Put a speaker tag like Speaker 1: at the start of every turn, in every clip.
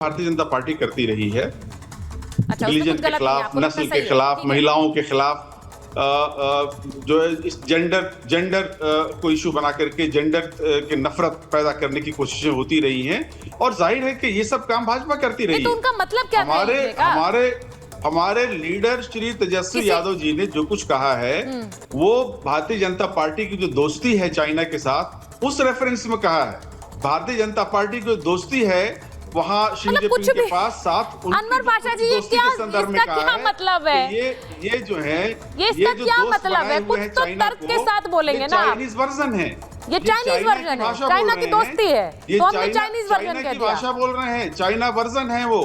Speaker 1: Bharatiya Janata party करती रही है।
Speaker 2: अच्छा,
Speaker 1: रिलीजन के खिलाफ, नस्ल के खिलाफ, महिलाओं के खिलाफ जो है इस जेंडर को इशू बना करके जेंडर के नफरत पैदा करने की कोशिशें होती रही हैं और जाहिर है कि ये सब काम भाजपा करती रही है।
Speaker 2: तो उनका मतलब क्या
Speaker 1: हमारे लीडर श्री तेजस्वी यादव जी ने जो कुछ कहा है वो भारतीय जनता पार्टी की जो दोस्ती है चाइना के साथ उस रेफरेंस में कहा है। भारतीय जनता पार्टी की जो दोस्ती है वहाँ शी जिनपिंग के पास साथ
Speaker 2: अनवर पाशा जी ये क्या
Speaker 1: संदर्भ में कहा है
Speaker 2: मतलब है?
Speaker 1: ये जो है
Speaker 2: ये क्या मतलब है? कुछ तो तर्क के साथ बोलेंगे ना।
Speaker 1: चाइनीज वर्जन है,
Speaker 2: ये चाइनीज वर्जन है, चाइना की दोस्ती है तो हमने चाइनीज वर्जन कह दिया।
Speaker 1: भाषा बोल रहे हैं, चाइना वर्जन है वो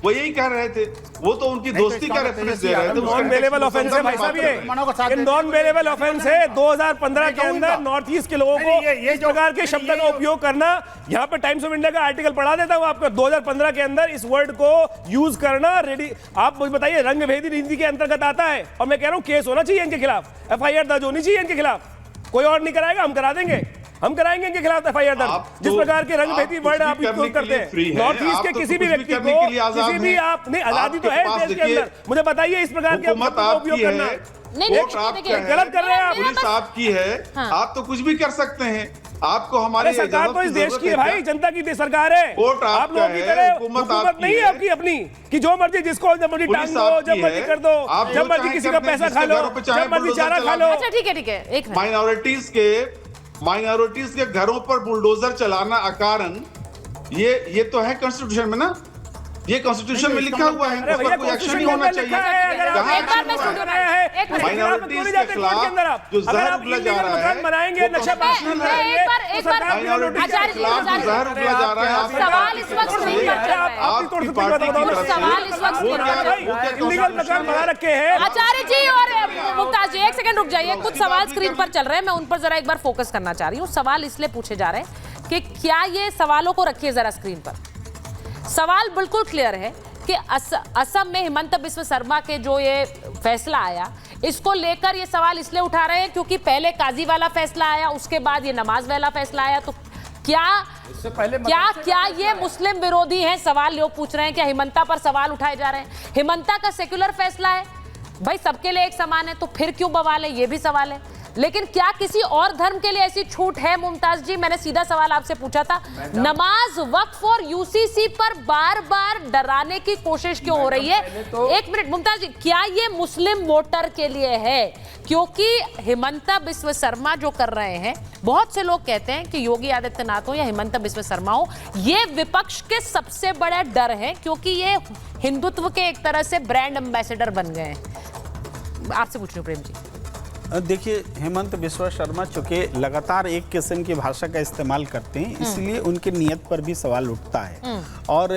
Speaker 1: यही कह रहे थे। वो तो उनकी दोस्ती का रेफरेंस दे रहे थे।
Speaker 3: नॉन वेलेबल ऑफेंस है भाई साहब, ये नॉन वेलेबल ऑफेंस है। 2015 के अंदर नॉर्थ ईस्ट के लोगों को इस प्रकार के शब्द का उपयोग करना, यहाँ पे टाइम्स ऑफ इंडिया का आर्टिकल पढ़ा देता हूँ आपको। 2015 के अंदर इस वर्ड को यूज करना रेडी, आप मुझे बताइए, रंग भेदी नीति के अंतर्गत आता है। और मैं कह रहा हूँ केस होना चाहिए इनके खिलाफ, FIR दर्ज होनी चाहिए इनके खिलाफ। कोई और नहीं कराएगा, हम करा देंगे, हम कराएंगे इनके खिलाफ FIR दर्ज। जिस प्रकार के रंग भेदी वर्ड आप यूज करते हैं नॉर्थ ईस्ट के किसी भी व्यक्ति को, किसी भी आप नहीं, आजादी तो है देश के अंदर। मुझे बताइए इस प्रकार के उपयोग करना गलत कर रहे हैं आप।
Speaker 1: पुलिस आपकी है, आप तो कुछ भी कर सकते हैं। आपको हमारे
Speaker 3: सरकार तो इस देश की है भाई, जनता की सरकार है। आप लोगों की तरह हुकूमत नहीं है आपकी अपनी कि जो मर्जी जिसको जब मर्जी टांग दो, जब मर्जी कर दो, जब मर्जी किसी का पैसा खा लो, जब मर्जी चारा खा लो।
Speaker 2: अच्छा ठीक है, एक
Speaker 1: माइनॉरिटीज के घरों पर बुलडोजर चलाना अकारण, ये तो है कॉन्स्टिट्यूशन में ना, ये कॉन्स्टिट्यूशन में लिखा हुआ है, उस पर कोई एक्शन नहीं होना चाहिए। माइनॉरिटीज के खिलाफ जो जहर उगला जा रहा है,
Speaker 3: बनाएंगे नक्शा
Speaker 1: जहर उगला जा रहा है।
Speaker 2: सवाल इस वक्त नहीं कर रहा है,
Speaker 1: आपकी पार्टी की तरफ
Speaker 2: सवाल इस वक्त
Speaker 3: इलीगल मकान बना रखे हैं।
Speaker 2: आचार्य जी और मुमताज जी एक सेकंड रुक जाइए, कुछ सवाल स्क्रीन पर चल रहे हैं, मैं उन पर जरा एक बार फोकस करना चाह रही हूँ। सवाल इसलिए पूछे जा रहे हैं कि क्या ये सवालों को रखिए जरा स्क्रीन पर। सवाल बिल्कुल क्लियर है कि असम में हिमंत बिस्व शर्मा के जो ये फैसला आया, इसको लेकर ये सवाल इसलिए उठा रहे हैं क्योंकि पहले काजी वाला फैसला आया, उसके बाद ये नमाज वाला फैसला आया। तो क्या ये मुस्लिम विरोधी हैं? सवाल लोग पूछ रहे हैं, क्या हिमंता पर सवाल उठाए जा रहे हैं? हिमंता का सेक्युलर फैसला है भाई, सबके लिए एक समान है, तो फिर क्यों बवाल है? ये भी सवाल है। लेकिन क्या किसी और धर्म के लिए ऐसी छूट है? मुमताज जी, मैंने सीधा सवाल आपसे पूछा था, नमाज वक्फ और UCC पर बार बार डराने की कोशिश क्यों हो रही है? एक मिनट मुमताज जी, क्या ये मुस्लिम वोटर के लिए है? क्योंकि हिमंता बिस्व शर्मा जो कर रहे हैं, बहुत से लोग कहते हैं कि योगी आदित्यनाथ हो या हिमंता बिस्व शर्मा हो, ये विपक्ष के सबसे बड़ा डर है क्योंकि ये हिंदुत्व के एक तरह से ब्रांड एम्बेसडर बन गए हैं। आपसे पूछ रही हूँ प्रेम जी।
Speaker 4: देखिए, हेमंत बिस्वा शर्मा चूंकि लगातार एक किस्म की भाषा का इस्तेमाल करते हैं, इसलिए उनकी नीयत पर भी सवाल उठता है और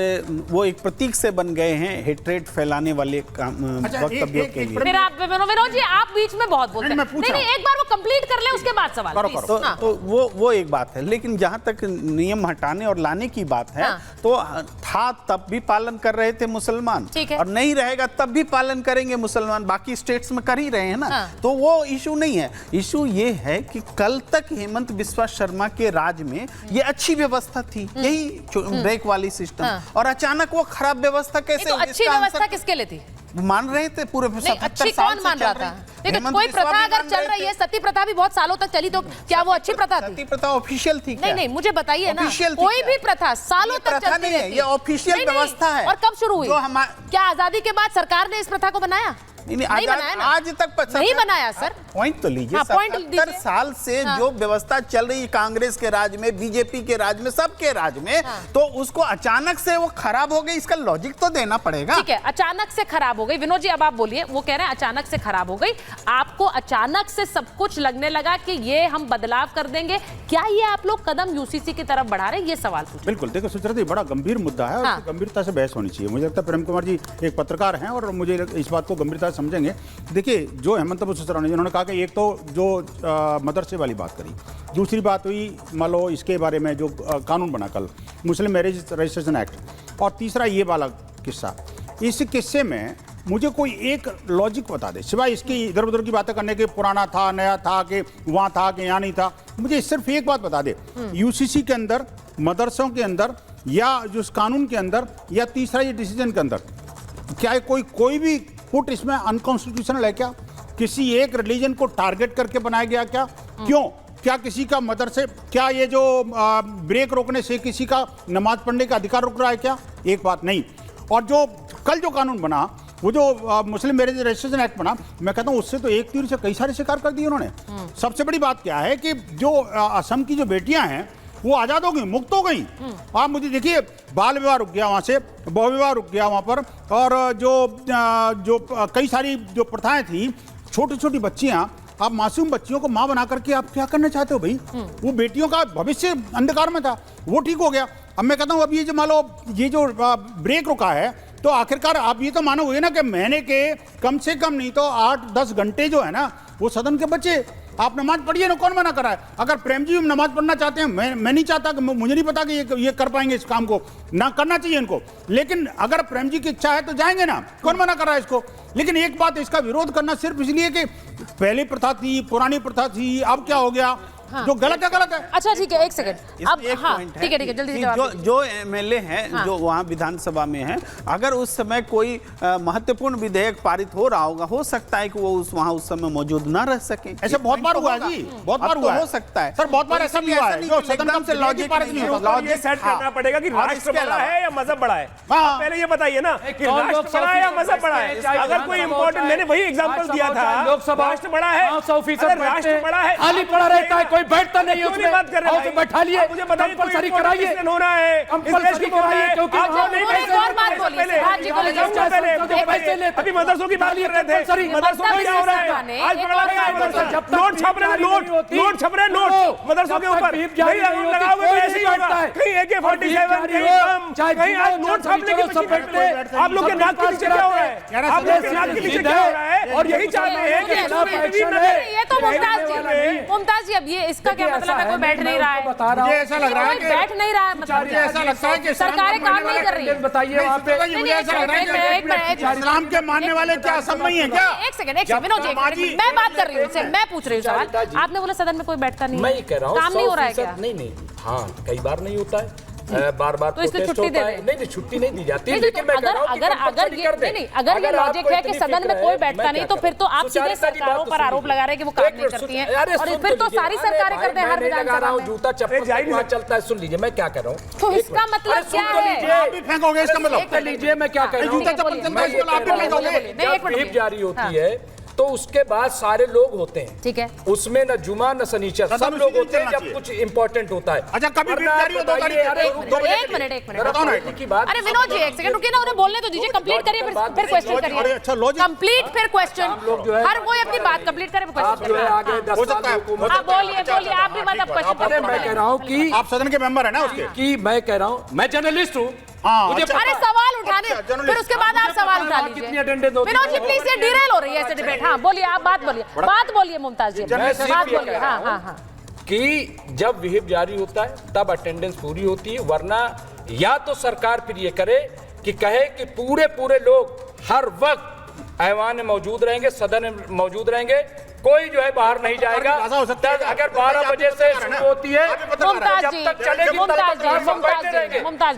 Speaker 4: वो एक प्रतीक से बन गए हैं हेट्रेट फैलाने वाले वक्तव्यों के लिए।
Speaker 2: फिर आप विनोद जी, आप बीच में बहुत बोलते हैं। नहीं, एक बार वो कंप्लीट कर ले, उसके बाद सवाल।
Speaker 4: तो वो एक बात है, लेकिन जहां तक नियम हटाने और लाने की बात है, तो था तब भी पालन कर रहे थे मुसलमान, और नहीं रहेगा तब भी पालन करेंगे मुसलमान, बाकी स्टेट्स में कर ही रहे हैं ना। तो वो इशू नहीं है। इशू ये है कि कल तक हेमंत बिस्वा शर्मा के राज में ये अच्छी व्यवस्था थी, यही ब्रेक वाली सिस्टम, और अचानक वो खराब व्यवस्था कैसे?
Speaker 2: तो अच्छी व्यवस्था किसके लिए थी?
Speaker 4: मान रहे थे पूरे
Speaker 2: 77 साल मान रहा था। देखो, कोई प्रथा अगर चल रही है, सती प्रथा भी बहुत सालों तक चली, तो क्या वो अच्छी प्रथा थी?
Speaker 4: सती प्रथा ऑफिशियल थी क्या?
Speaker 2: नहीं, मुझे बताइए ना, कोई भी प्रथा सालों तक चलती रहती है,
Speaker 4: ये ऑफिशियल व्यवस्था है।
Speaker 2: और कब शुरू हुई? क्या आजादी के बाद सरकार ने इस प्रथा को बनाया?
Speaker 4: नहीं बनाया ना, आज तक
Speaker 2: नहीं बनाया सर।
Speaker 4: पॉइंट तो लीजिए, 77 साल से जो व्यवस्था चल रही है कांग्रेस के राज में, बीजेपी के राज में, सबके राज में, तो उसको अचानक से वो खराब हो गई, इसका लॉजिक तो देना पड़ेगा।
Speaker 2: ठीक है, अचानक से खराब हो गई। विनोद जी अब आप बोलिए। वो कह रहे हैं अचानक से खराब हो गई, आपको अचानक से सब कुछ लगने लगा कि ये हम बदलाव कर देंगे। क्या ये आप लोग कदम UCC की तरफ बढ़ा रहे हैं? ये सवाल पूछे।
Speaker 3: बिल्कुल, देखो सुचेता जी, बड़ा गंभीर मुद्दा है और गंभीरता से बहस होनी चाहिए। मुझे लगता है प्रेम कुमार जी एक पत्रकार हैं और मुझे इस बात को गंभीरता से समझेंगे। देखिए, जो हेमंत बिस्वा शर्मा ने, जिन्होंने कहा कि एक तो जो मदरसे वाली बात करी, दूसरी बात हुई मान लो इसके बारे में जो कानून बना कल, मुस्लिम मैरिज रजिस्ट्रेशन एक्ट, और तीसरा ये वाला किस्सा। इस किस्से में मुझे कोई एक लॉजिक बता दे, सिवाय इसकी इधर उधर की बातें करने के, पुराना था, नया था, कि वहाँ था कि यहाँ नहीं था। मुझे सिर्फ एक बात बता दे, UCC के अंदर, मदरसों के अंदर
Speaker 5: या जो इस कानून के अंदर, या तीसरा ये डिसीजन के अंदर, क्या है कोई भी पुट इसमें अनकॉन्स्टिट्यूशनल है क्या? किसी एक रिलीजन को टारगेट करके बनाया गया क्या? क्यों? क्या किसी का मदर से, क्या ये जो ब्रेक रोकने से किसी का नमाज पढ़ने का अधिकार रुक रहा है क्या? एक बात नहीं। और जो कल जो कानून बना, वो जो मुस्लिम मैरिज रजिस्ट्रेशन एक्ट बना, मैं कहता हूँ उससे तो एक तीर से कई सारे शिकार कर दिए उन्होंने। सबसे बड़ी बात क्या है कि जो असम की जो बेटियां हैं वो आज़ाद हो गई, मुक्त हो गई। आप मुझे देखिए, बाल विवाह रुक गया वहाँ से, बहु विवाह रुक गया वहाँ पर, और जो कई सारी जो प्रथाएं थी, छोटी छोटी बच्चियां, आप मासूम बच्चियों को मां बना करके आप क्या करना चाहते हो भाई? वो बेटियों का भविष्य अंधकार में था, वो ठीक हो गया। अब मैं कहता हूँ अब ये जो मान लो ये जो ब्रेक रुका है, तो आखिरकार आप ये तो मानो हुए ना कि महीने के कम से कम नहीं तो 8-10 घंटे जो है ना वो सदन के बच्चे आप नमाज पढ़िए ना, कौन मना कर रहा है? अगर प्रेम जी नमाज पढ़ना चाहते हैं, मैं नहीं चाहता, कि मुझे नहीं पता कि ये कर पाएंगे इस काम को, ना करना चाहिए इनको, लेकिन अगर प्रेम जी की इच्छा है तो जाएंगे ना, कौन मना कर रहा है इसको? लेकिन एक बात, इसका विरोध करना सिर्फ इसलिए कि पहले प्रथा थी, पुरानी प्रथा थी, अब क्या हो गया? हाँ। जो गलत है गलत है।
Speaker 2: अच्छा ठीक है, एक सेकंड, अब हाँ ठीक है जल्दी
Speaker 4: जो एमएलए हैं जो वहाँ विधानसभा में हैं, अगर उस समय कोई महत्वपूर्ण विधेयक पारित हो रहा होगा, हो सकता है कि वो वहाँ उस समय मौजूद ना रह सके।
Speaker 5: ऐसा बहुत बार हुआ है जी, बहुत बार हुआ,
Speaker 4: हो सकता है
Speaker 5: सर, बहुत बार ऐसा भी हुआ है जो सदन से लॉजिक पारित नहीं होता।
Speaker 3: लॉजिक सेट करना पड़ेगा कि राष्ट्र बड़ा है या मजहब बड़ा है। पहले ये बताइए ना कि राष्ट्र बड़ा है या मजहब बड़ा है। अगर कोई इंपॉर्टेंट, मैंने वही एग्जांपल दिया था, लोकसभा राष्ट्र बड़ा है,
Speaker 6: 100%
Speaker 3: राष्ट्र बड़ा है,
Speaker 6: खाली पड़ा रहता है, कोई बैठता नहीं है,
Speaker 3: बात कर रहे हैं,
Speaker 6: बैठा लिए,
Speaker 3: मुझे बताइए
Speaker 6: कंपलसरी कराइए,
Speaker 3: हो रहा है,
Speaker 6: कंपलसरी कराइए, क्योंकि
Speaker 2: आप नहीं
Speaker 3: पहले अभी मदरसों की बात कर रहे थे, मदरसों में क्या हो रहा है? आज पकड़ा गया है मदरसा, नोट छप रहे हैं, नोट छप रहे हैं, नोट मदरसों के ऊपर नहीं लगाओगे तो ऐसे ही होगा। कहीं AK-47, कहीं बम, कहीं आज नोट छापने के पीछे बैठते हैं। आप लोग के नाक के नीचे क्या हो रहा है? आप लोग के नाक के नीचे क्या हो रहा है? और यही चाहते हैं कि
Speaker 2: ये तो मुमताज जी, अब ये इसका क्या मतलब है? कोई बैठ नहीं रहा है,
Speaker 5: मुझे ऐसा लग रहा है कि
Speaker 2: बैठ नहीं रहा है, मतलब
Speaker 5: मुझे ऐसा लगता है कि
Speaker 2: सरकारें काम नहीं कर रही है।
Speaker 6: बताइए वहाँ पे,
Speaker 5: मुझे ऐसा लग रहा है कि इस्लाम के मानने वाले क्या असम में है क्या?
Speaker 2: एक सेकंड विनोद जी, मैं बात कर रही हूँ, मैं पूछ रही हूँ सवाल। आपने बोला सदन में कोई बैठता नहीं,
Speaker 6: मैं ये कह रहा हूँ
Speaker 2: काम नहीं हो रहा है क्या?
Speaker 6: नहीं, हाँ कई बार नहीं होता है, बार-बार
Speaker 2: तो इसलिए छुट्टी दे दें।
Speaker 6: नहीं छुट्टी नहीं दी जाती, लेकिन मैं कह रहा हूँ
Speaker 2: अगर ये लॉजिक है कि सदन में कोई बैठता नहीं, तो फिर तो आप सीधे सरकारों पर आरोप लगा रहे हैं कि वो काम नहीं करती हैं, और फिर तो सारी सरकारें करते हैं हर विधानसभा में।
Speaker 6: जूता चप्पल चलता है। सुन लीजिए मैं क्या कह रहा हूँ,
Speaker 2: तो इसका मतलब क्या है?
Speaker 5: आप भी फेंकोगे इसका मतलब?
Speaker 6: लीजिए मैं क्या कह रहा हूँ,
Speaker 5: जूता चप्पल चलता है इसको आप भी फेंकोगे?
Speaker 6: जब व्हिप जारी होती है तो उसके बाद सारे लोग होते हैं,
Speaker 2: ठीक है,
Speaker 6: उसमें न जुमा न सनीचर, सब लोग होते हैं जब कुछ इंपॉर्टेंट होता है।
Speaker 5: अच्छा, कभी व्हिप जारी हो, 2 तारीख
Speaker 2: एक मिनट
Speaker 6: की बात।
Speaker 2: अरे विनोद जी एक सेकंड रुकिए ना, उन्हें बोलने तो दीजिए, कंप्लीट करिए, फिर क्वेश्चन करिए।
Speaker 5: अच्छा लॉजिक
Speaker 2: कंप्लीट, फिर क्वेश्चन, हर कोई अपनी बात कंप्लीट करे, क्वेश्चन बोलिए, आप भी मतलब क्वेश्चन।
Speaker 6: मैं कह रहा हूँ कि
Speaker 5: आप सदन के मेंबर है ना उसके,
Speaker 6: कि मैं कह रहा हूँ, मैं जर्नलिस्ट हूँ,
Speaker 2: मुझे अरे सवाल उठाने, फिर उसके बाद आप सवाल उठा लीजिए। विनोद जी प्लीज, ये डिरेल हो रही है ऐसे डिबेट। हाँ बोलिए, आप बात बोलिए मुमताज जी, बात बोलिए। हाँ
Speaker 6: कि जब व्हिप जारी होता है तब अटेंडेंस पूरी होती है, वरना या तो सरकार फिर ये करे कि कहे कि पूरे लोग हर वक्त ऐवान में मौजूद रहेंगे, सदन में मौजूद रहेंगे, कोई जो है बाहर नहीं जाएगा। अगर 12 बजे से शुरू होती है,
Speaker 2: मुमताज जी,
Speaker 6: जब तक चलेगी तब तक
Speaker 2: मुमताज